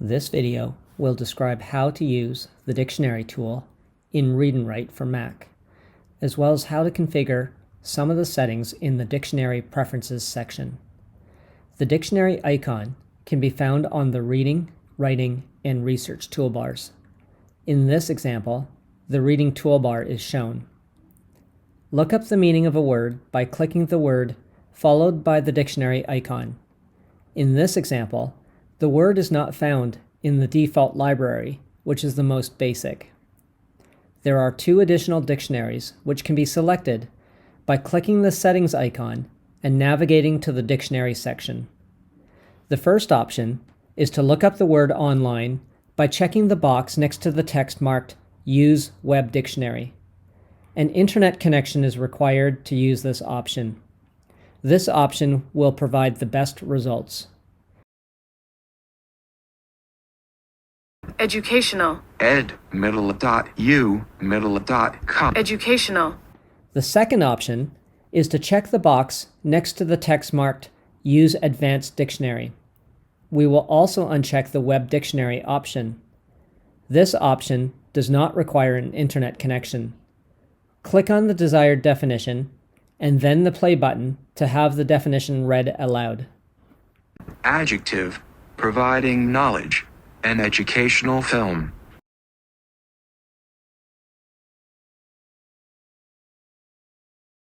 This video will describe how to use the dictionary tool in Read and Write for Mac, as well as how to configure some of the settings in the Dictionary Preferences section. The dictionary icon can be found on the Reading, Writing, and Research toolbars. In this example, the Reading toolbar is shown. Look up the meaning of a word by clicking the word followed by the dictionary icon. In this example, the word is not found in the default library, which is the most basic. There are two additional dictionaries which can be selected by clicking the settings icon and navigating to the dictionary section. The first option is to look up the word online by checking the box next to the text marked Use Web Dictionary. An internet connection is required to use this option. This option will provide the best results. Educational. ed.middle.u.middle.com. Educational. The second option is to check the box next to the text marked Use Advanced Dictionary. We will also uncheck the Web Dictionary option. This option does not require an internet connection. Click on the desired definition and then the play button to have the definition read aloud. Adjective, providing knowledge, an educational film.